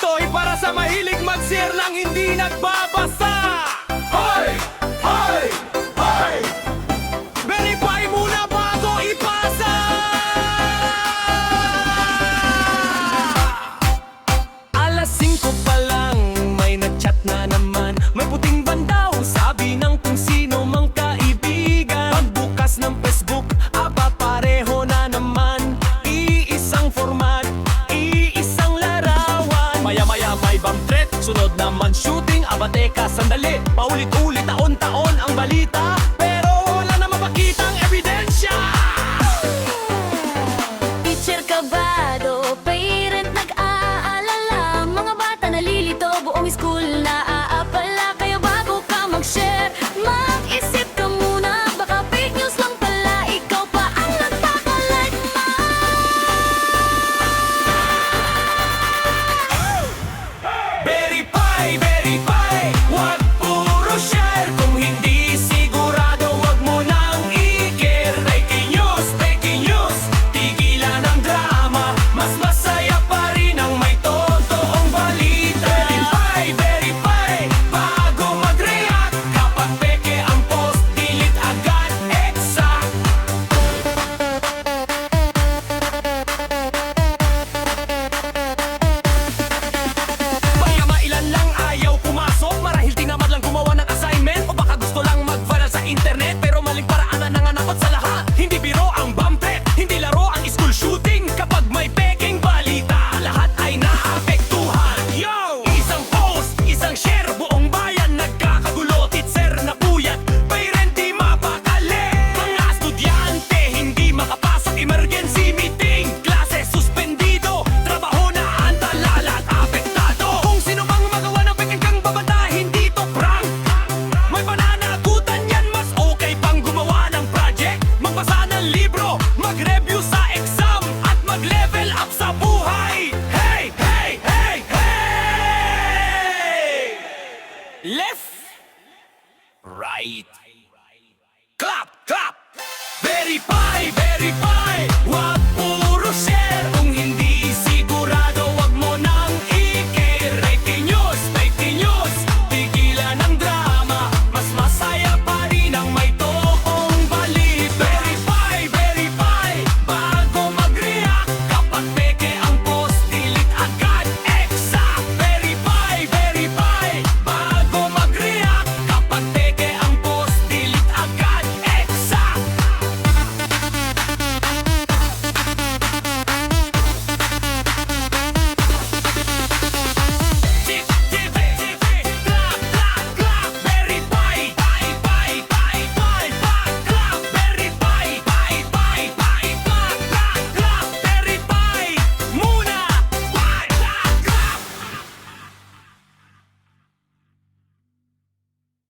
Ito ay para sa mahilig mag-share ng hindi nagbabasa. Hoy! Hoy! Hoy! Verify muna bago ipasa. Alas 5 pa lang, may nag-chat na naman. May puting bandaw, sabi ng kung sino mang kaibigan. Pagbukas ng Facebook, aba pareho na naman. Iisang format, iisang larawan. Maya-maya may bang threat, sunod naman shooting. Aba teka, sandali, paulit-ulit